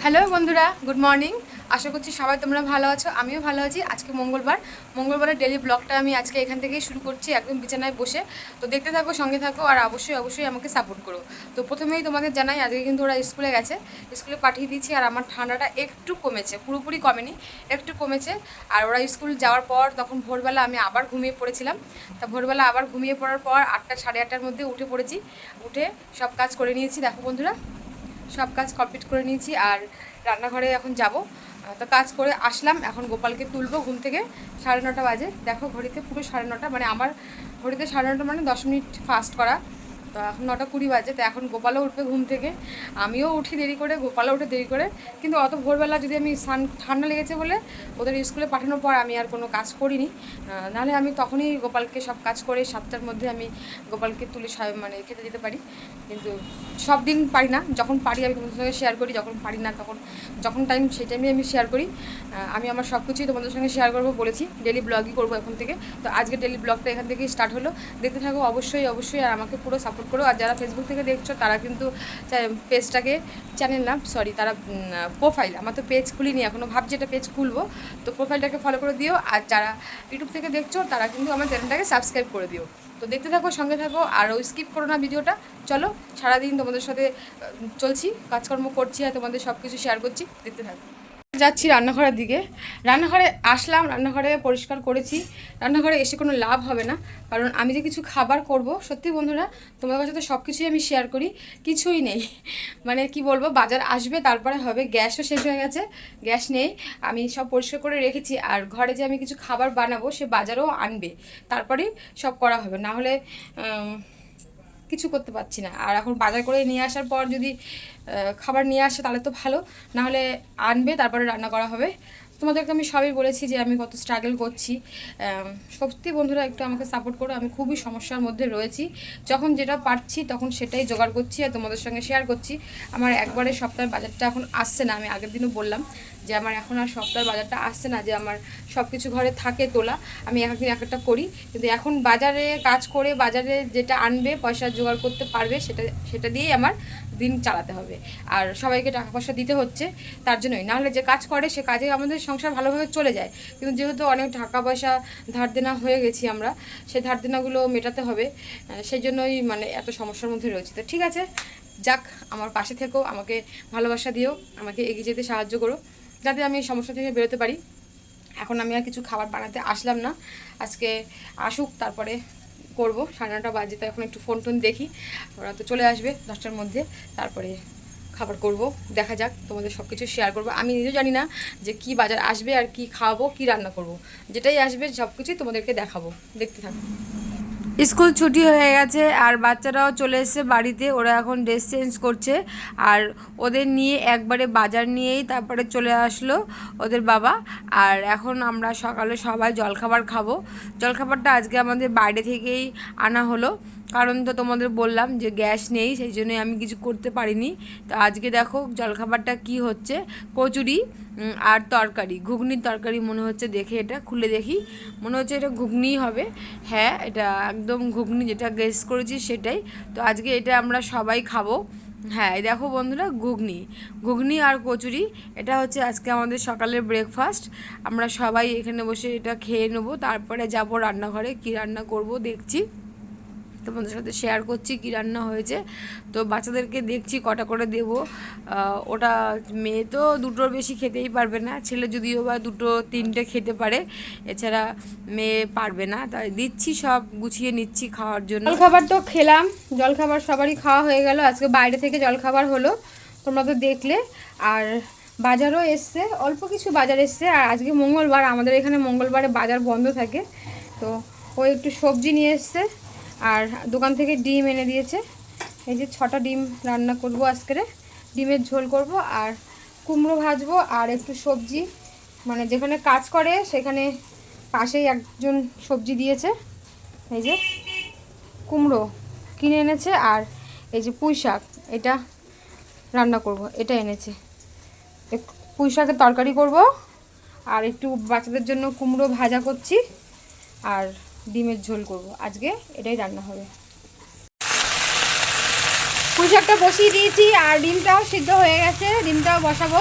Hello বন্ধুরা, good morning. আশা করছি সবাই তোমরা ভালো আছো, আমিও ভালো আছি। আজকে মঙ্গলবারের ডেলি ব্লগটা আমি আজকে এখান থেকেই শুরু করছি, একদম বিছানায় বসে। তো দেখতে থাকো, সঙ্গে থাকো, আর অবশ্যই আমাকে সাপোর্ট করো। তো প্রথমেই তোমাদের জানাই, আজকে কিন্তু ওরা স্কুলে গেছে, স্কুলে পাঠিয়ে দিয়েছি। আর আমার ঠান্ডাটা একটু কমেছে, পুরোপুরি কমেনি, একটু কমেছে। আর ওরা স্কুল যাওয়ার পর তখন ভোরবেলা আমি আবার ঘুমিয়ে পড়েছিলাম। তা ভোরবেলা আবার ঘুমিয়ে পড়ার পর 8টা সাড়ে 8টার মধ্যে উঠে পড়েছি। উঠে সব কাজ করে নিয়েছি। দেখো বন্ধুরা, সব কাজ কমপ্লিট করে নিয়েছি। আর রান্নাঘরে এখন যাব। তো কাজ করে আসলাম, এখন গোপালকে তুলবো ঘুম থেকে। 9:30 বাজে, দেখো ঘড়িতে পুরো 9:30, মানে আমার ঘড়িতে 9:30, মানে 10 মিনিট ফাস্ট করা। তো এখন 9:20 বাজে। তো এখন গোপালও উঠবে ঘুম থেকে, আমিও উঠি দেরি করে, গোপালও উঠে দেরি করে। কিন্তু অত ভোরবেলা যদি আমি ঠান্ডা লেগেছে বলে ওদের স্কুলে পাঠানোর পর আমি আর কোনো কাজ করিনি। নাহলে আমি তখনই গোপালকে সব কাজ করে 7টার মধ্যে আমি গোপালকে তুলে মানে খেতে দিতে পারি। কিন্তু সব দিন পারি না, যখন পারি আমি তোমাদের সঙ্গে শেয়ার করি, যখন পারি না তখন যখন টাইম সেই টাইমে আমি শেয়ার করি। আমি আমার সব কিছুই তোমাদের সঙ্গে শেয়ার করবো বলেছি, ডেলি ব্লগই করবো এখন থেকে। তো আজকে ডেলি ব্লগটা এখান থেকেই স্টার্ট হলো, দেখতে থাকো অবশ্যই। আর আমাকে পুরো সাপোর্ট করো। আর যারা ফেসবুক থেকে দেখছো তারা কিন্তু পেজটাকে, চ্যানেল না সরি, তারা প্রোফাইল, আমার তো পেজ খুলিনি এখনও, ভাবছি এটা পেজ খুলবো। তো প্রোফাইলটাকে ফলো করে দিও। আর যারা ইউটিউব থেকে দেখছো তারা কিন্তু আমার চ্যানেলটাকে সাবস্ক্রাইব করে দিও। তো দেখতে থাকো, সঙ্গে থাকো, আর স্কিপ করো না ভিডিওটা। চলো, সারাদিন তোমাদের সাথে চলছি, কাজকর্ম করছি, আর তোমাদের সব কিছু শেয়ার করছি, দেখতে থাকো। যাচ্ছি রান্নাঘরের দিকে। রান্নাঘরে আসলাম, রান্নাঘরে পরিষ্কার করেছি। রান্নাঘরে এসে কোনো লাভ হবে না, কারণ আমি যে কিছু খাবার করব, সত্যি বন্ধুরা তোমাদের কাছে তো সব কিছুই আমি শেয়ার করি, কিছুই নেই। মানে কি বলবো, বাজার আসবে তারপরে হবে। গ্যাসও শেষ হয়ে গেছে, গ্যাস নেই। আমি সব পরিষ্কার করে রেখেছি। আর ঘরে যে আমি কিছু খাবার বানাবো, সে বাজারও আনবে, তারপরেই সব করা হবে। না হলে কিছু করতে পারছি না। আর এখন বাজার করে নিয়ে আসার পর যদি খাবার নিয়ে আসে তাহলে তো ভালো, নাহলে আনবে তারপরে রান্না করা হবে। তোমাদেরকে আমি সবই বলেছি যে আমি কত স্ট্রাগল করছি। সত্যি বন্ধুরা, একটু আমাকে সাপোর্ট করো, আমি খুবই সমস্যার মধ্যে রয়েছি। যখন যেটা পারছি তখন সেটাই জোগাড় করছি আর তোমাদের সঙ্গে শেয়ার করছি। আমার একবারে সপ্তাহের বাজারটা এখন আসছে না, আমি আগের দিনও বললাম যে আমার এখন আর সপ্তাহের বাজারটা আসছে না, যে আমার সব কিছু ঘরে থাকে তোলা, আমি এক একদিন এক একটা করি। কিন্তু এখন বাজারে কাজ করে বাজারে যেটা আনবে, পয়সা জোগাড় করতে পারবে, সেটা দিয়েই আমার দিন চালাতে হবে। আর সবাইকে টাকা পয়সা দিতে হচ্ছে, তার জন্যই। নাহলে যে কাজ করে সে কাজে আমাদের সংসার ভালোভাবে চলে যায়। কিন্তু যেহেতু অনেক টাকা পয়সা ধার দেনা হয়ে গেছি আমরা, সেই ধার দেনাগুলো মেটাতে হবে, সেই জন্যই মানে এত সমস্যার মধ্যে রয়েছে। তো ঠিক আছে, যাক, আমার পাশে থেকো, আমাকে ভালোবাসা দিও, আমাকে এগিয়ে যেতে সাহায্য করো, যাতে আমি এই সমস্যা থেকে বেরোতে পারি। এখন আমি আর কিছু খাবার বানাতে আসলাম না, আজকে আসুক তারপরে করবো। 9:30 বাজে, তো এখন একটু ফোন দেখি, ওরা তো চলে আসবে 10টার মধ্যে, তারপরে খাবার করব। দেখা যাক, তোমাদের সব কিছু শেয়ার করবো। আমি নিজেও জানি না যে কি বাজার আসবে আর কি খাওয়াবো, কি রান্না করব। যেটাই আসবে সব কিছুই তোমাদেরকে দেখাবো, দেখতে থাকো। স্কুল ছুটি হয়ে গেছে আর বাচ্চারাও চলে এসেছে বাড়িতে, ওরা এখন ড্রেস চেঞ্জ করছে। আর ওদের নিয়ে একবারে বাজার নিয়েই তারপরে চলে আসলো ওদের বাবা। আর এখন আমরা সকালে সবাই জলখাবার খাবো। জলখাবারটা আজকে আমাদের বাইরে থেকেই আনা হলো, কারণ তো তোমাদের বললাম যে গ্যাস নেই, সেই জন্যই আমি কিছু করতে পারিনি। তো আজকে দেখো জলখাবারটা কি হচ্ছে, কচুরি আর তরকারি, ঘুগনির তরকারি মনে হচ্ছে, দেখে এটা খুলে দেখি, মনে হচ্ছে এটা ঘুগনিই হবে। হ্যাঁ, এটা একদম ঘুগনি, যেটা গেস করেছি সেটাই। তো আজকে এটা আমরা সবাই খাবো। হ্যাঁ, এই দেখো বন্ধুরা, ঘুগনি আর কচুরি, এটা হচ্ছে আজকে আমাদের সকালের ব্রেকফাস্ট। আমরা সবাই এখানে বসে এটা খেয়ে নেবো, তারপরে যাব রান্নাঘরে, কি রান্না করব দেখছি, তোমাদের সাথে শেয়ার করছি কী রান্না হয়েছে। তো বাচ্চাদেরকে দেখছি কটা করে দেব। ওটা মেয়ে তো দুটোর বেশি খেতেই পারবে না, ছেলে যদিও বা 2-3টে খেতে পারে, এছাড়া মেয়ে পারবে না, তাই দিচ্ছি, সব গুছিয়ে নিচ্ছি খাওয়ার জন্য। জলখাবার তো খেলাম, জলখাবার সবারই খাওয়া হয়ে গেল। আজকে বাইরে থেকে জলখাবার হলো, তোমরা তো দেখলে। আর বাজারও এসছে, অল্প কিছু বাজার এসছে। আর আজকে মঙ্গলবার, আমাদের এখানে মঙ্গলবারে বাজার বন্ধ থাকে। তো ও একটু সবজি নিয়ে এসছে, আর দোকান থেকে ডিম এনে দিয়েছে। এই যে 6টা ডিম রান্না করব আজকে, ডিমের ঝোল করব, আর কুমড়ো ভাজবো, আর একটু সবজি, মানে যেখানে কাজ করে সেখানে পাশেই একজন সবজি দিয়েছে, এই যে কুমড়ো কিনে এনেছে, আর এই যে পুঁই শাক, এটা রান্না করব, এটা এনেছে। পুঁই শাকের তরকারি করব, আর একটু বাচ্চাদের জন্য কুমড়ো ভাজা করছি, আর ডিমের ঝোল করব। আজকে এটাই রান্না হবে। পুঁই শাকটা বসিয়ে দিয়েছি আর ডিমটাও সিদ্ধ হয়ে গেছে, ডিমটাও বসাবো।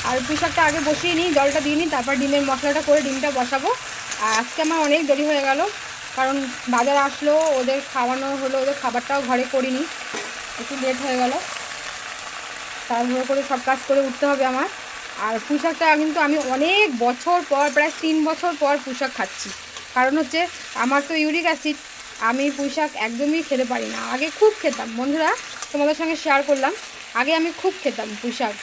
আর পুঁই শাকটা আগে বসিয়ে নিই, জলটা দিয়ে নিই, তারপর ডিমের মশলাটা করে ডিমটা বসাবো। আর আজকে আমার অনেক দেরি হয়ে গেল, কারণ বাজার আসলো, ওদের খাওয়ানো হলো, ওদের খাবারটাও ঘরে করিনি, একটু লেট হয়ে গেল। তাড়াহুড়ো করে সব কাজ করে উঠতে হবে আমার। আর পুঁই শাকটা কিন্তু আমি অনেক বছর পর, প্রায় 3 বছর পর পুঁই শাক খাচ্ছি। কারণ হচ্ছে আমার তো ইউরিক অ্যাসিড, আমি পুঁই শাক একদমই খেতে পারি না। আগে খুব খেতাম, বন্ধুরা তোমাদের সঙ্গে শেয়ার করলাম, আগে আমি খুব খেতাম পুঁই শাক,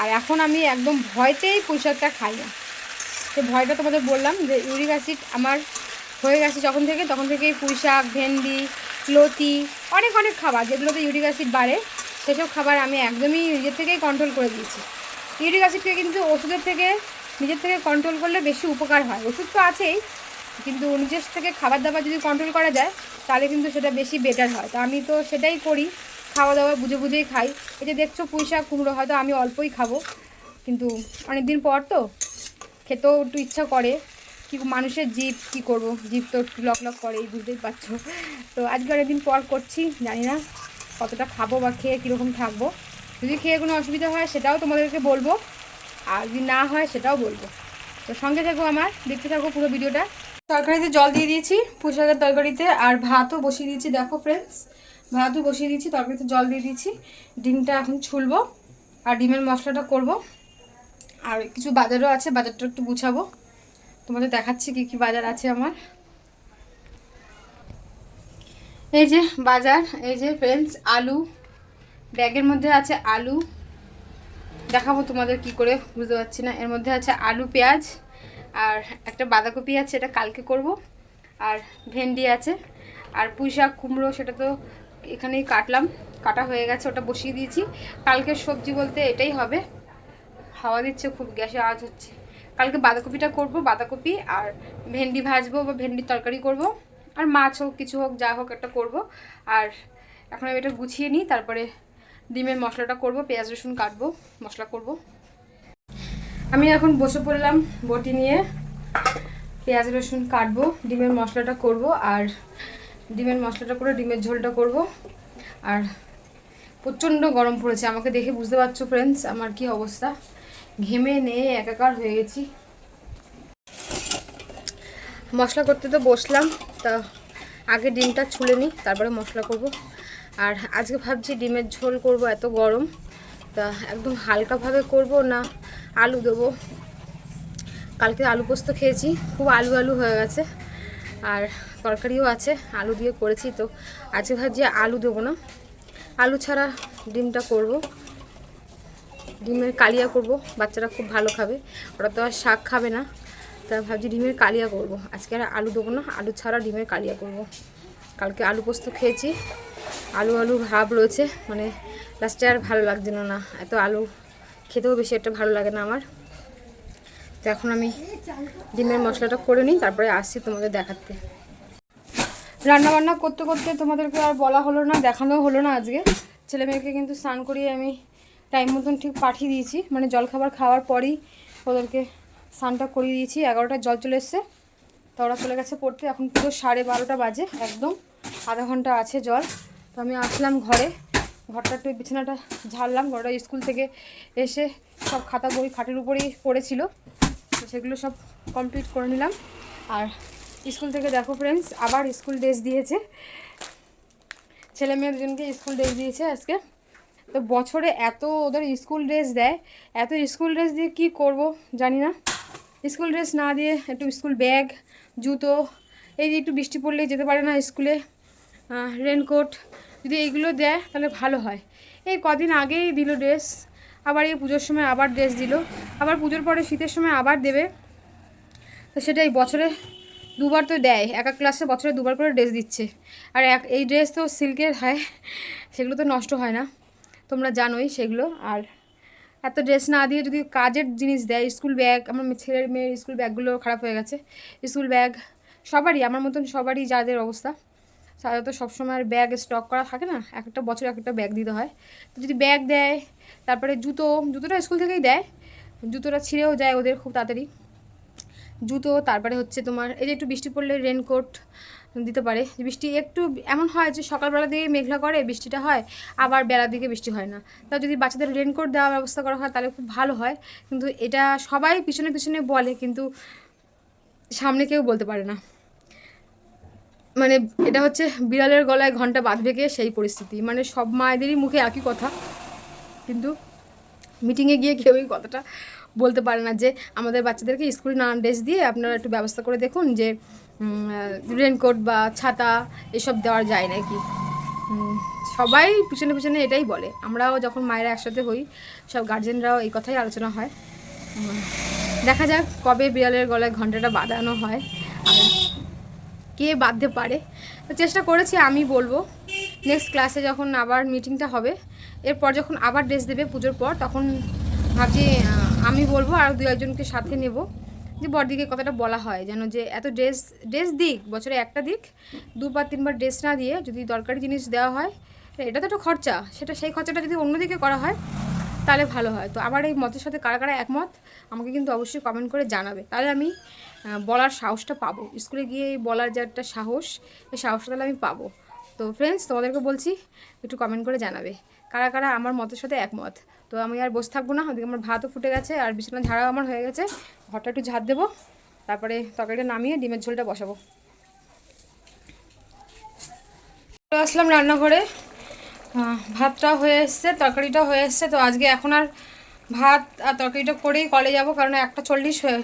আর এখন আমি একদম ভয়তেই পুঁই শাকটা খাই না। সে ভয়টা তোমাদের বললাম যে ইউরিক অ্যাসিড আমার হয়ে গেছে যখন থেকে, তখন থেকেই পুঁই শাক, ভেন্ডি, লতি, অনেক অনেক খাবার যেগুলোতে ইউরিক অ্যাসিড বাড়ে, সেসব খাবার আমি একদমই নিজের থেকেই কন্ট্রোল করে দিয়েছি। ইউরিক অ্যাসিডকে কিন্তু ওষুধের থেকে নিজের থেকে কন্ট্রোল করলে বেশি উপকার হয়। ওষুধ তো আছেই, কিন্তু নিজের থেকে খাবার দাবার যদি কন্ট্রোল করা যায় তাহলে কিন্তু সেটা বেশি বেটার হয়। তো আমি তো সেটাই করি, খাওয়া দাওয়া বুঝে বুঝেই খাই। এই যে দেখছো পুঁই শাক, কুমড়ো হয়তো আমি অল্পই খাবো, কিন্তু অনেক দিন পর তো খেতেও একটু ইচ্ছা করে। কি মানুষের জিভ, কী করবো, জিভ তো একটু লক লক করে, বুঝতেই পারছো। তো আজকে অনেকদিন পর করছি, জানি না কতটা খাবো বা খেয়ে কীরকম থাকবো। যদি খেয়ে কোনো অসুবিধা হয় সেটাও তোমাদেরকে বলবো, আর যদি না হয় সেটাও বলবো। তো সঙ্গে থাকো আমার, দেখতে থাকো পুরো ভিডিওটা। তরকারিতে জল দিয়ে দিয়েছি পুঁই শাকের তরকারিতে, আর ভাতও বসিয়ে দিয়েছি। দেখো ফ্রেন্ডস, ভাতও বসিয়ে দিয়েছি, তরকারিতে জল দিয়ে দিয়েছি। ডিমটা এখন ছুলবো আর ডিমের মশলাটা করব। আর কিছু বাজারও আছে, বাজারটা একটু গুছাবো, তোমাদের দেখাচ্ছি কি কি বাজার আছে আমার। এই যে বাজার, এই যে ফ্রেন্ডস আলু, ব্যাগের মধ্যে আছে আলু, দেখাবো তোমাদের কি করে, বুঝতে পারছি না। এর মধ্যে আছে আলু, পেঁয়াজ, আর একটা বাঁধাকপি আছে, এটা কালকে করব, আর ভেন্ডি আছে, আর পুঁই শাক, কুমড়ো সেটা তো এখানেই কাটলাম, কাটা হয়ে গেছে, ওটা বসিয়ে দিয়েছি। কালকের সবজি বলতে এটাই হবে। হাওয়া দিচ্ছে খুব, গ্যাসে আওয়াজ হচ্ছে। কালকে বাঁধাকপিটা করব, বাঁধাকপি আর ভেন্ডি ভাজবো বা ভেন্ডির তরকারি করব, আর মাছ হোক কিছু হোক যা হোক একটা করব। আর এখন আমি এটা গুছিয়ে নিই, তারপরে ডিমের মশলাটা করব, পেঁয়াজ রসুন কাটবো, মশলা করব। আমি এখন বসে পড়লাম বটি নিয়ে, পেঁয়াজ রসুন কাটবো, ডিমের মশলাটা করব, আর ডিমের মশলাটা করে ডিমের ঝোলটা করব। আর প্রচণ্ড গরম পড়েছে, আমাকে দেখে বুঝতে পারছো ফ্রেন্ডস আমার কি অবস্থা, ঘেমে নিয়ে একাকার হয়ে গেছি। মশলা করতে তো বসলাম, তা আগে ডিমটা ছুলে নিই, তারপরে মশলা করব। আর আজকে ভাবছি ডিমের ঝোল করব, এত গরম, তা একদম হালকাভাবে করব না আলু দেবো। কালকে আলু পোস্ত খেয়েছি, খুব আলু আলু হয়ে গেছে, আর তরকারিও আছে আলু দিয়ে করেছি, তো আজকে ভাবছি আলু দেবো না, আলু ছাড়া ডিমটা করব, ডিমের কালিয়া করব। বাচ্চারা খুব ভালো খাবে, ওরা তো আর শাক খাবে না, তা ভাবছি ডিমের কালিয়া করব। আজকে আর আলু দেবো না, আলু ছাড়া ডিমের কালিয়া করব। কালকে আলু পোস্ত খেয়েছি, আলু আলু ভাব রয়েছে, মানে লাস্টে আর ভালো লাগছে না, এত আলু খেতেও বেশি একটা ভালো লাগে না আমার। তো এখন আমি ডিমের মশলাটা করে নিই, তারপরে আসছি তোমাদের দেখাতে। রান্নাবান্না করতে করতে তোমাদেরকে আর বলা হলো না, দেখানো হলো না আজকে। ছেলে মেয়েকে কিন্তু স্নান করিয়ে আমি টাইম মতন ঠিক পাঠিয়ে দিয়েছি, মানে জলখাবার খাওয়ার পরই ওদেরকে স্নানটা করিয়ে দিয়েছি। 11টার জল চলে এসছে, তো ওরা চলে গেছে পড়তে। এখন পুরো 12:30 বাজে, একদম আধা ঘন্টা আছে জল। তো আমি আসলাম ঘরে, ঘরটা একটু বিছানাটা ঝাড়লাম। ঘরটা স্কুল থেকে এসে সব খাতা বই খাটের উপরেই পড়েছিল, তো সেগুলো সব কমপ্লিট করে নিলাম। আর স্কুল থেকে দেখো ফ্রেন্ডস আবার স্কুল ড্রেস দিয়েছে, ছেলে মেয়ে দুজনকে স্কুল ড্রেস দিয়েছে আজকে। তো বছরে এত ওদের স্কুল ড্রেস দেয়, এত স্কুল ড্রেস দিয়ে কি করব জানি না। স্কুল ড্রেস না দিয়ে একটু স্কুল ব্যাগ, জুতো, এই যে একটু বৃষ্টি পড়লেই যেতে পারে না স্কুলে, রেনকোট, যদি এইগুলো দেয় তাহলে ভালো হয়। এই কদিন আগেই দিল ড্রেস, আবার এই পুজোর সময় আবার ড্রেস দিল, আবার পুজোর পরে শীতের সময় আবার দেবে। তো সেটাই বছরে দুবার তো দেয়, এক এক ক্লাসে বছরে দুবার করে ড্রেস দিচ্ছে। আর এই ড্রেস তো সিল্কের হয়, সেগুলো তো নষ্ট হয় না, তোমরা জানোই সেগুলো। আর এত ড্রেস না দিয়ে যদি কাজের জিনিস দেয়, স্কুল ব্যাগ, আমার ছেলের মেয়ের স্কুল ব্যাগগুলো খারাপ হয়ে গেছে, স্কুল ব্যাগ সবারই, আমার মতন সবারই যাদের অবস্থা, সাধারণত সবসময় আর ব্যাগ স্টক করা থাকে না, এক একটা বছর এক একটা ব্যাগ দিতে হয়। তো যদি ব্যাগ দেয়, তারপরে জুতোটা স্কুল থেকেই দেয়, জুতোটা ছিঁড়েও যায় ওদের খুব তাড়াতাড়ি, জুতো, তারপরে হচ্ছে তোমার এই যে একটু বৃষ্টি পড়লে রেনকোট দিতে পারে। বৃষ্টি একটু এমন হয় যে সকালবেলা দিকে মেঘলা করে বৃষ্টিটা হয়, আবার বেলার দিকে বৃষ্টি হয় না। তা যদি বাচ্চাদের রেনকোট দেওয়ার ব্যবস্থা করা হয় তাহলে খুব ভালো হয়। কিন্তু এটা সবাই পিছনে পিছনে বলে, কিন্তু সামনে কেউ বলতে পারে না। মানে এটা হচ্ছে বিড়ালের গলায় ঘন্টা বাঁধবে কে, সেই পরিস্থিতি। মানে সব মায়েদেরই মুখে একই কথা, কিন্তু মিটিংয়ে গিয়ে কেউ এই কথাটা বলতে পারে না যে আমাদের বাচ্চাদেরকে স্কুলে নানান ড্রেস দিয়ে আপনারা একটু ব্যবস্থা করে দেখুন যে রেনকোট বা ছাতা এসব দেওয়া যায় নাকি। সবাই পিছনে পিছনে এটাই বলে। আমরাও যখন মায়েরা একসাথে হই, সব গার্জেনরাও এই কথাই আলোচনা হয়। দেখা যাক কবে বিড়ালের গলায় ঘন্টাটা বাঁধানো হয় আর কে বাঁধতে পারে। তো চেষ্টা করেছি, আমি বলবো নেক্সট ক্লাসে যখন আবার মিটিংটা হবে, এরপর যখন আবার ড্রেস দেবে পুজোর পর, তখন ভাবছি আমি বলবো আর দু একজনকে সাথে নেব, যে বড়দিকে কথাটা বলা হয় যেন যে এত ড্রেস দিক, বছরে একটা দিক, দুবার তিনবার ড্রেস না দিয়ে যদি দরকারি জিনিস দেওয়া হয়, এটা তো একটা খরচা, সেই খরচাটা যদি অন্যদিকে করা হয় তাহলে ভালো হয়। তো আমার এই মতের সাথে কারা কারা একমত আমাকে কিন্তু অবশ্যই কমেন্ট করে জানাবে, তাহলে আমি বলার সাহসটা পাবো। স্কুলে গিয়ে বলার যে একটা সাহস, এই সাহসটা তাহলে আমি পাবো। তো ফ্রেন্ডস, তোমাদেরকে বলছি একটু কমেন্ট করে জানাবে কারা কারা আমার মতের সাথে একমত। তো আমি আর বসে থাকবো না, ওদিকে আমার ভাতও ফুটে গেছে আর বিছানা ঝাড়াও আমার হয়ে গেছে। ঘরটা একটু ঝাড় দেবো, তারপরে তরকারিটা নামিয়ে ডিমের ঝোলটা বসাবো। আসলাম রান্নাঘরে, ভাতটাও হয়ে এসছে, তরকারিটাও হয়ে এসছে। তো আজকে এখন আর ভাত আর তরকারিটা করেই কলে যাব, কারণ 1:40 হয়ে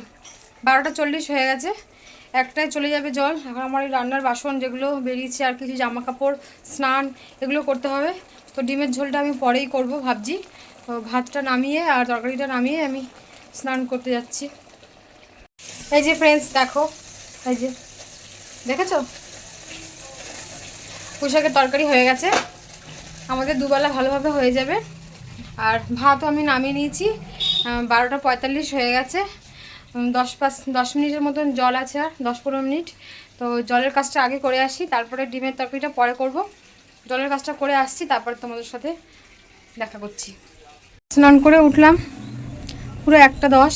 12:40 হয়ে গেছে, একটায় চলে যাবে জল। এখন আমার এই রান্নার বাসন যেগুলো বেরিয়েছে আর কিছু জামা কাপড়, স্নান, এগুলো করতে হবে। তো ডিমের ঝোলটা আমি পরেই করব ভাবছি। তো ভাতটা নামিয়ে আর তরকারিটা নামিয়ে আমি স্নান করতে যাচ্ছি। এই যে ফ্রেন্ডস দেখো, এই যে দেখেছো পুঁইশাকের তরকারি হয়ে গেছে, আমাদের দুবেলা ভালোভাবে হয়ে যাবে। আর ভাতও আমি নামিয়ে নিয়েছি, 12:45 হয়ে গেছে। 10 মিনিটের মতন জল আছে, আর 10-15 মিনিট। তো জলের কাজটা আগে করে আসি, তারপরে ডিমের তরকারিটা পরে করব। জলের কাজটা করে আসছি, তারপরে তোমাদের সাথে দেখা করছি। স্নান করে উঠলাম পুরো 1:10,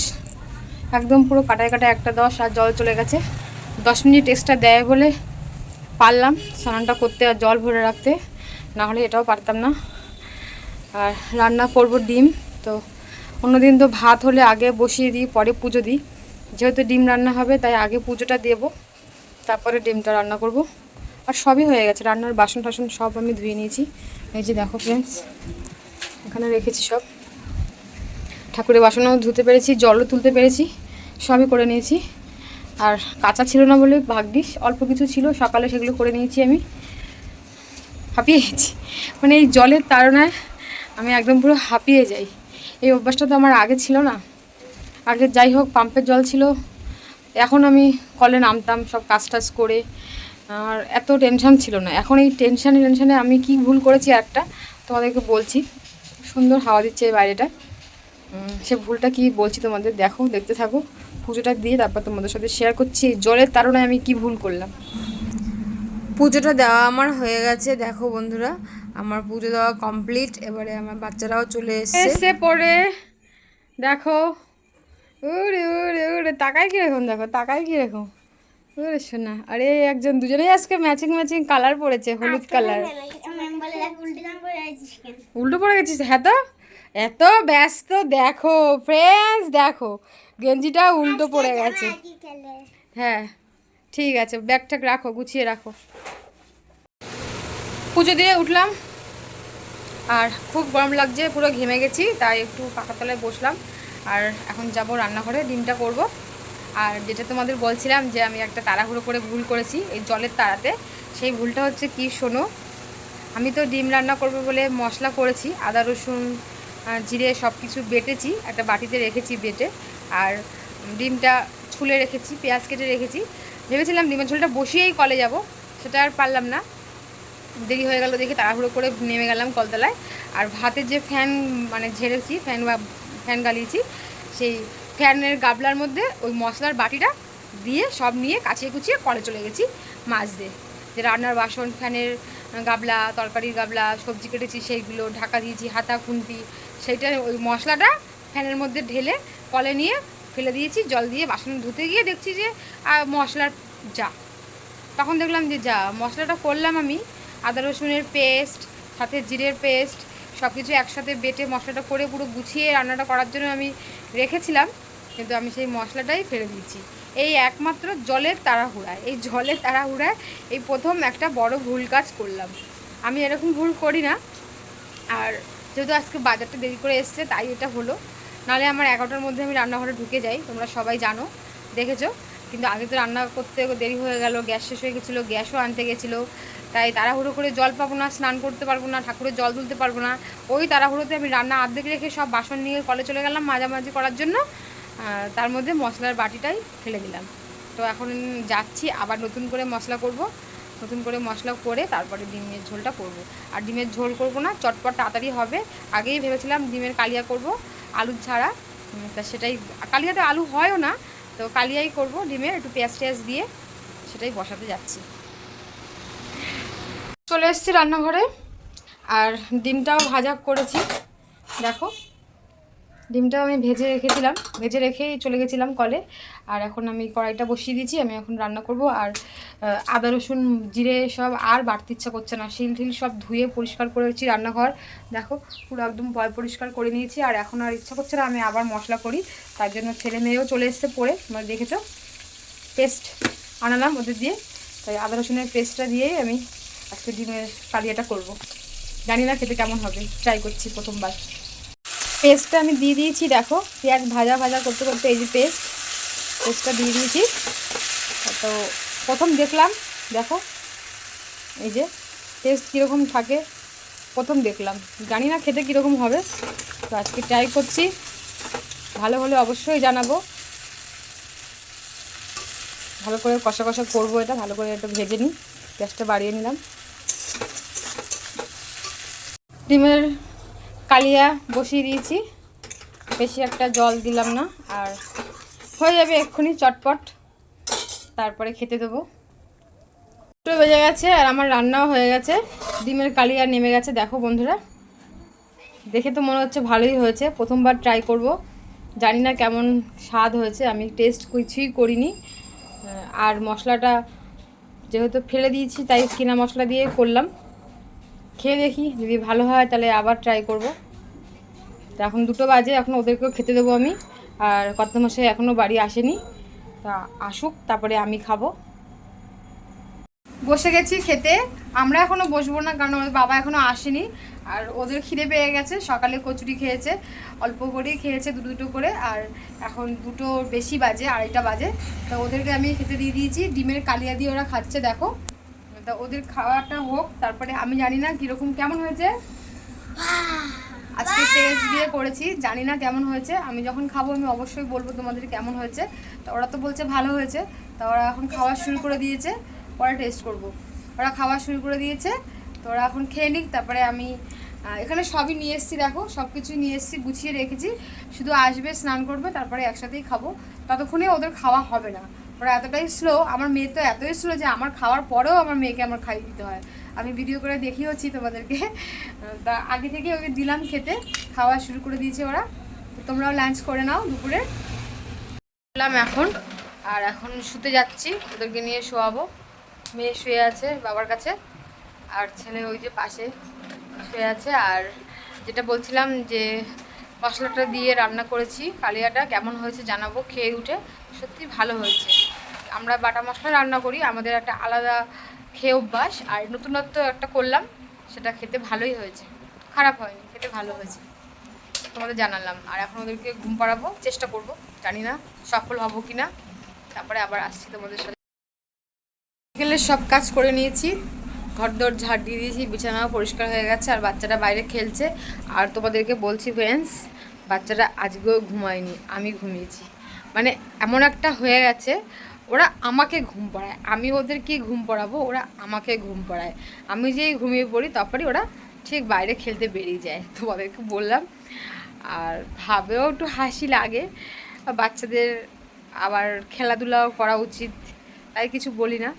একদম পুরো কাটায় কাটায় 1:10, আর জল চলে গেছে। 10 মিনিট এক্সট্রা দেয় বলে পারলাম স্নানটা করতে আর জল ভরে রাখতে, না হলে এটাও পারতাম না। আর রান্না করব ডিম। তো অন্যদিন তো ভাত হলে আগে বসিয়ে দিই, পরে পুজো দিই। যেহেতু ডিম রান্না হবে তাই আগে পুজোটা দেবো, তারপরে ডিমটা রান্না করব। আর সবই হয়ে গেছে, রান্নার বাসন টাসন সব আমি ধুয়ে নিয়েছি। এই যে দেখো ফ্রেন্ডস, এখানে রেখেছি সব। ঠাকুরের বাসনও ধুতে পেরেছি, জলও তুলতে পেরেছি, সবই করে নিয়েছি। আর কাঁচা ছিল না বলে ভাগ্যিস অল্প কিছু ছিল, সকালে সেগুলো করে নিয়েছি। আমি হাঁপিয়ে গেছি, মানে এই জলের তাড়নায় আমি একদম পুরো হাঁপিয়ে যাই। এই অভ্যাসটা তো আমার আগে ছিল না। আগে যাই হোক পাম্পের জল ছিল, এখন আমি কলে নামতাম সব কাজ টাজ করে, আর এত টেনশন ছিল না। এখন এই টেনশানে আমি কি ভুল করেছি একটা তোমাদেরকে বলছি। সুন্দর হাওয়া দিচ্ছে এই বাইরেটা, সে ভুলটা কি বলছি তোমাদের, দেখো, দেখতে থাকো। পুজোটা দিয়ে তারপর তোমাদের সাথে শেয়ার করছি জলের তাড়নায় আমি কি ভুল করলাম। পুজোটা দেওয়া আমার হয়ে গেছে, দেখো বন্ধুরা, আমার পুজো দেওয়া কমপ্লিট। এবারে আমার বাচ্চারাও চলে এসে পড়ে, দেখো উড়ে উড়ে উড়ে তাকায় কীরকম, দেখো তাকায় কীরকম, উড়ে শোনা। আরে একজন দুজনেই আজকে ম্যাচিং ম্যাচিং কালার পরেছে, হলুদ কালার। উল্টো পড়ে গেছিস? হ্যাঁ, তো এত ব্যস্ত, দেখো ফ্রেন্ডস, দেখো গেঞ্জিটা উল্টো পড়ে গেছে। হ্যাঁ ঠিক আছে, ব্যাগ ট্যাগ রাখো, গুছিয়ে রাখো। পুজো দিয়ে উঠলাম আর খুব গরম লাগছে, পুরো ঘেমে গেছি, তাই একটু পাখার তলায় বসলাম। আর এখন যাব রান্নাঘরে, ডিমটা করব। আর যেটা তোমাদের বলছিলাম যে আমি একটা তাড়াহুড়ো করে ভুল করেছি এই জলের তাড়াতে, সেই ভুলটা হচ্ছে কি শোনো। আমি তো ডিম রান্না করব বলে মশলা করেছি, আদা রসুন জিরে সব কিছু বেটেছি, একটা বাটিতে রেখেছি বেটে। আর ডিমটা ছুলে রেখেছি, পেঁয়াজ কেটে রেখেছি। ভেবেছিলাম ডিমের ঝোলটা বসিয়েই কলে যাব, সেটা আর পারলাম না, দেরি হয়ে গেল দেখে তাড়াহুড়ো করে নেমে গেলাম কলতলায়। আর ভাতের যে ফ্যান মানে ঝেড়েছি, ফ্যান গালিয়েছি, সেই ফ্যানের গাবলার মধ্যে ওই মশলার বাটিটা দিয়ে সব নিয়ে কাচিয়ে কুচিয়ে কলে চলে গেছি মাছ দিয়ে। যে রান্নার বাসন, ফ্যানের গাবলা, তরকারির গাবলা, সবজি কেটেছি সেইগুলো ঢাকা দিয়েছি, হাতা খুন্তি, সেইটা ওই মশলাটা ফ্যানের মধ্যে ঢেলে কলে নিয়ে ফেলে দিয়েছি। জল দিয়ে বাসন ধুতে গিয়ে দেখছি যে মশলার যা, তখন দেখলাম যে যা মশলাটা করলাম আমি, আদা রসুনের পেস্ট সাথে জিরের পেস্ট সব কিছু একসাথে বেটে মশলাটা করে পুরো গুছিয়ে রান্নাটা করার জন্য আমি রেখেছিলাম, কিন্তু আমি সেই মশলাটাই ফেলে দিয়েছি এই একমাত্র জলের তাড়াহুড়ায়। এই জলের তাড়াহুড়ায় এই প্রথম একটা বড় ভুল কাজ করলাম। আমি এরকম ভুল করি না, আর যেহেতু আজকে বাজারটা দেরি করে এসছে তাই এটা হলো, নাহলে আমার 11টার মধ্যে আমি রান্নাঘরে ঢুকে যাই, তোমরা সবাই জানো, দেখেছো। কিন্তু আগে তো রান্না করতে দেরি হয়ে গেল, গ্যাস শেষ হয়ে গেছিলো, গ্যাসও আনতে গেছিলো, তাই তাড়াহুড়ো করে জল পাবো না, স্নান করতে পারবো না, ঠাকুরের জল তুলতে পারবো না, ওই তাড়াহুড়োতে আমি রান্না আর্ধেক রেখে সব বাসন নিয়ে কলে চলে গেলাম মাঝামাঝি করার জন্য, তার মধ্যে মশলার বাটিটাই ফেলে দিলাম। তো এখন যাচ্ছি আবার নতুন করে মশলা করব, নতুন করে মশলা করে তারপরে ডিমের ঝোলটা করব। আর ডিমের ঝোল করব না, চটপট তাড়াতাড়ি হবে। আগেই ভেবেছিলাম ডিমের কালিয়া করব আলু ছাড়া, তা সেটাই, কালিয়াতে আলু হয়ও না, তো কালিয়াই করব ডিমের, একটু পেঁয়াজ টেয়াজ দিয়ে, সেটাই বসাতে যাচ্ছি। চলে এসেছি রান্নাঘরে, আর ডিমটাও ভাজা করেছি, দেখো ডিমটাও আমি ভেজে রেখেছিলাম, ভেজে রেখেই চলে গেছিলাম কলে। আর এখন আমি কড়াইটা বসিয়ে দিয়েছি, আমি এখন রান্না করব। আর আদা রসুন জিরে সব আর বাড়তে ইচ্ছা করছে না, শিল ঠিল সব ধুয়ে পরিষ্কার করেছি রান্নাঘর, দেখো পুরো একদম পরিষ্কার করে নিয়েছি। আর এখন আর ইচ্ছা করছে না আমি আবার মশলা করি, তার জন্য ছেলে মেয়েও চলে এসছে পরে, তোমরা দেখেছো পেস্ট আনালাম ওদের দিয়ে, তাই আদা রসুনের পেস্টটা দিয়েই আমি আজকে ডিমের কালিয়াটা করব। জানি না খেতে কেমন হবে, ট্রাই করছি প্রথমবার। পেস্টটা আমি দিয়ে দিয়েছি, দেখো পেঁয়াজ ভাজা ভাজা করতে করতে এই যে পেস্টটা দিয়ে দিয়েছি। তো প্রথম দেখলাম, দেখো এই যে টেস্ট কীরকম থাকে প্রথম দেখলাম, জানি না খেতে কীরকম হবে, তো আজকে ট্রাই করছি, ভালো হলে অবশ্যই জানাবো। ভালো করে কষা কষা করবো, এটা ভালো করে একটু ভেজে নিই, গ্যাসটা বাড়িয়ে নিলাম। ডিমের কালিয়া বসিয়ে দিয়েছি, বেশি একটা জল দিলাম না, আর হয়ে যাবে এক্ষুনি চটপট, তারপরে খেতে দেবো। দুটো বেজে গেছে আর আমার রান্নাও হয়ে গেছে, ডিমের কালিয়া নেমে গেছে। দেখো বন্ধুরা, দেখে তো মনে হচ্ছে ভালোই হয়েছে, প্রথমবার ট্রাই করব, জানি না কেমন স্বাদ হয়েছে, আমি টেস্ট কিছুই করিনি। আর মশলাটা যেহেতু ফেলে দিয়েছি তাই কিনা মশলা দিয়ে করলাম, খেয়ে দেখি যদি ভালো হয় তাহলে আবার ট্রাই করব। তো এখন 2টো বাজে, এখন ওদেরকেও খেতে দেবো আমি, আর কর্তামশাই এখনও বাড়ি আসেনি, তা আসুক তারপরে আমি খাবো। বসে গেছি খেতে, আমরা এখনও বসবো না কারণ ওদের বাবা এখনও আসেনি, আর ওদের খিদে পেয়ে গেছে, সকালে কচুরি খেয়েছে, অল্প করেই খেয়েছে, দুটো করে, আর এখন 2টো বেশি বাজে, 2:30 বাজে, তো ওদেরকে আমি খেতে দিয়ে দিয়েছি, ডিমের কালিয়া দিয়ে ওরা খাচ্ছে দেখো। তা ওদের খাওয়াটা হোক, তারপরে আমি জানি না কীরকম কেমন হয়েছে, আজকে পেস্ট দিয়ে করেছি, জানি না কেমন হয়েছে, আমি যখন খাবো আমি অবশ্যই বলবো তোমাদের কেমন হয়েছে। তো ওরা তো বলছে ভালো হয়েছে, তা ওরা এখন খাওয়া শুরু করে দিয়েছে, পরে টেস্ট করব। ওরা খাওয়া শুরু করে দিয়েছে, তো ওরা এখন খেয়ে নিক, তারপরে আমি এখানে সবই নিয়ে এসেছি, দেখো সব কিছুই নিয়ে এসেছি, গুছিয়ে রেখেছি, শুধু আসবে স্নান করবে তারপরে একসাথেই খাবো, ততক্ষণে ওদের খাওয়া হবে না। ওরা এতটাই স্লো, আমার মেয়ে তো এতই স্লো যে আমার খাওয়ার পরেও আমার মেয়েকে আমার খাইয়ে দিতে হয়, আমি ভিডিও করে দেখিয়েছি তোমাদেরকে, তা আগে থেকে ওকে দিলাম খেতে, খাওয়া শুরু করে দিয়েছে ওরা। তো তোমরাও লাঞ্চ করে নাও দুপুরে। বললাম এখন, আর এখন শুতে যাচ্ছি, ওদেরকে নিয়ে শোয়াবো। মেয়ে শুয়ে আছে বাবার কাছে, আর ছেলে ওই যে পাশে শুয়ে আছে। আর যেটা বলছিলাম যে মশলাটা দিয়ে রান্না করেছি, কালিয়াটা কেমন হয়েছে জানাবো খেয়ে উঠে, সত্যি ভালো হয়েছে। আমরা বাটা মশলা রান্না করি, আমাদের একটা আলাদা খেয়ে অভ্যাস, আর নতুনত্ব একটা করলাম, সেটা খেতে ভালোই হয়েছে, খারাপ হয়নি, খেতে ভালো হয়েছে, তোমাদের জানালাম। আর এখন ওদেরকে ঘুম পাড়াবো, চেষ্টা করব, জানি না সফল হব কি না, তারপরে আবার আসছি তোমাদের সাথে। বিকেলের সব কাজ করে নিয়েছি, ঘরদোর ঝাড় দিয়ে দিয়েছি, বিছানাও পরিষ্কার হয়ে গেছে, আর বাচ্চাটা বাইরে খেলছে। আর তোমাদেরকে বলছি ফ্রেন্ডস, বাচ্চাটা আজকেও ঘুমায়নি, আমি ঘুমিয়েছি, মানে এমন একটা হয়ে গেছে, ওরা আমাকে ঘুম পাড়ায়, আমি ওদেরকে ঘুম পড়াবো, ওরা আমাকে ঘুম পাড়ায়, আমি যেই ঘুমিয়ে পড়ি তারপরে ওরা ঠিক বাইরে খেলতে বেরিয়ে যায়, তোমাদেরকে বললাম। আর ভাবেও একটু হাসি লাগে, বাচ্চাদের আবার খেলাধুলাও করা উচিত, তাই কিছু বলি না,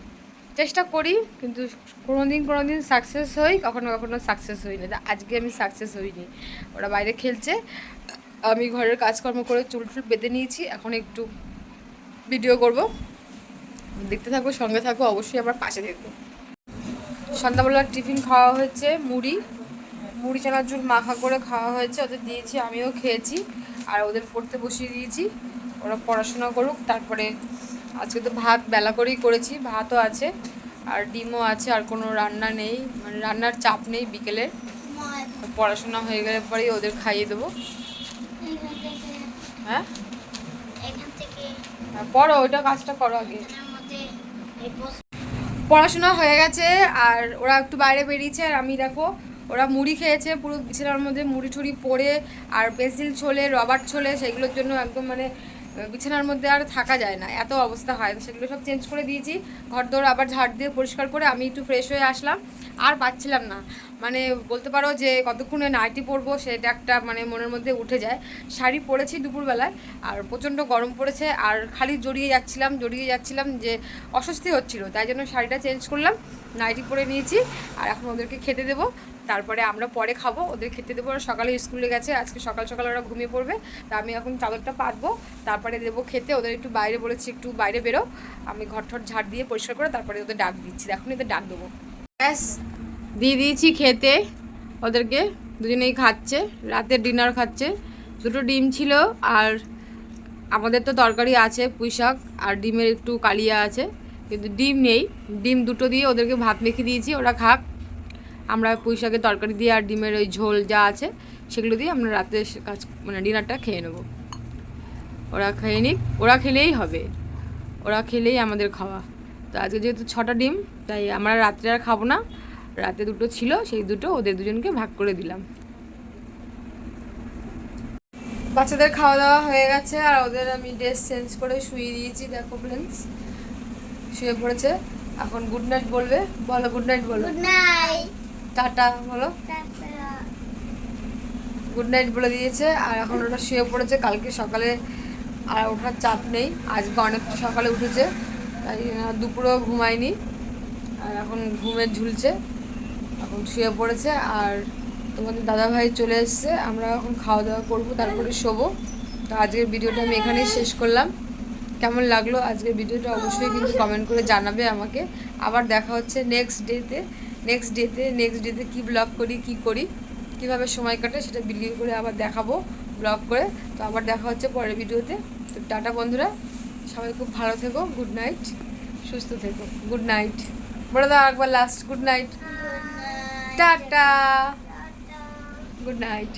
চেষ্টা করি, কিন্তু কোনোদিন সাকসেস হই, কখনো কখনো সাকসেস হই না, আজকে আমি সাকসেস হইনি। ওরা বাইরে খেলছে, আমি ঘরের কাজকর্ম করে চুল টুল বেঁধে নিয়েছি, এখন একটু ভিডিও করব, দেখতে থাকো, সঙ্গে থাকো, অবশ্যই আমার পাশে দেখো। সন্ধ্যাবেলার টিফিন খাওয়া হয়েছে, মুড়ি মুড়ি চানাচুর মাখা করে খাওয়া হয়েছে, ওদের দিয়েছি, আমিও খেয়েছি, আর ওদের পড়তে বসিয়ে দিয়েছি, ওরা পড়াশোনা করুক। তারপরে আজকে তো ভাত বেলা করেই করেছি, ভাতও আছে আর ডিমও আছে, আর কোনো রান্না নেই, মানে রান্নার চাপ নেই বিকেলে। পড়াশোনা হয়ে গেলে পরেই ওদের খাইয়ে দেবো। হ্যাঁ পড়ো, ওইটা কাজটা করো আগে। পড়াশোনা হয়ে গেছে আর ওরা একটু বাইরে বেরিয়েছে, আর আমি দেখো ওরা মুড়ি খেয়েছে, পুরো বিছানার মধ্যে মুড়ি টুড়ি পড়ে, আর পেন্সিল ছোলে, রবার ছোলে, সেগুলোর জন্য একদম মানে বিছানার মধ্যে আর থাকা যায় না, এত অবস্থা হয়। সেগুলো সব চেঞ্জ করে দিয়েছি, ঘর দৌড় আবার ঝাড় দিয়ে পরিষ্কার করে আমি একটু ফ্রেশ হয়ে আসলাম। আর পাচ্ছিলাম না, মানে বলতে পারো যে কতক্ষণে নাইটি পরবো সেটা একটা মানে মনের মধ্যে উঠে যায়। শাড়ি পরেছি দুপুরবেলায়, আর প্রচণ্ড গরম পড়েছে, আর খালি জড়িয়ে যাচ্ছিলাম যে অস্বস্তি হচ্ছিলো, তাই জন্য শাড়িটা চেঞ্জ করলাম, নাইটি পরে নিয়েছি। আর এখন ওদেরকে খেতে দেবো, তারপরে আমরা পরে খাবো, ওদের খেতে দেবো। ওরা সকালে স্কুলে গেছে, আজকে সকাল সকাল ওরা ঘুমিয়ে পড়বে, তা আমি এখন চাদরটা পাতবো, তারপরে দেবো খেতে। ওদের একটু বাইরে বলেছি, একটু বাইরে বেরো, আমি ঘর ঠর ঝাড় দিয়ে পরিষ্কার করে তারপরে ওদের ডাক দিচ্ছি, এখন এদের ডাক দেবো। ব্যাস দিয়ে দিয়েছি খেতে ওদেরকে, দুজনেই খাচ্ছে, রাতের ডিনার খাচ্ছে। দুটো ডিম ছিল, আর আমাদের তো তরকারি আছে পুঁই শাক, আর ডিমের একটু কালিয়া আছে, কিন্তু ডিম নেই। ডিম দুটো দিয়ে ওদেরকে ভাত মেখে দিয়েছি, ওরা খাক। আমরা পুঁই শাকের তরকারি দিয়ে আর ডিমের ওই ঝোল যা আছে সেগুলো দিয়ে আমরা রাতে কাজ মানে ডিনারটা খেয়ে নেবো। ওরা খেয়ে নিক, ওরা খেলেই হবে, ওরা খেলেই আমাদের খাওয়া। তো আজকে যেহেতু 6টা ডিম, তাই আমরা রাত্রে আর খাবো না, রাতে দুটো ছিল, সেই দুটো ওদের দুজনকে ভাগ করে দিলাম। বাচ্চাদের খাওয়া দাওয়া হয়ে গেছে, আর ওদের আমি ড্রেস চেঞ্জ করে শুয়ে দিয়েছি, দেখো ফ্রেন্ডস শুয়ে পড়েছে। এখন গুড নাইট বলবে, বলো গুড নাইট, বলো গুড নাইট, টাটা বলো, গুড নাইট বলে দিয়েছে। আর এখন ওটা শুয়ে পড়েছে, কালকে সকালে আর ওঠার চাপ নেই, আজকে অনেক সকালে উঠেছে, তাই দুপুরেও ঘুমায়নি, আর এখন ঘুমে ঝুলছে, এখন শুয়ে পড়েছে। আর তোমাদের দাদাভাই চলে এসছে, আমরা এখন খাওয়া দাওয়া করবো, তারপরে শোবো। তো আজকের ভিডিওটা আমি এখানেই শেষ করলাম। কেমন লাগলো আজকের ভিডিওটা অবশ্যই কিন্তু কমেন্ট করে জানাবে আমাকে। আবার দেখা হচ্ছে নেক্সট ডেতে কী ব্লগ করি, কী করি, কীভাবে সময় কাটে সেটা ভিডিও করে আবার দেখাবো, ব্লগ করে। তো আবার দেখা হচ্ছে পরের ভিডিওতে। তো টাটা বন্ধুরা, সবাই খুব ভালো থেকো, গুড নাইট, সুস্থ থেকো, গুড নাইট বলে দাও একবার last, good night, tata, good night.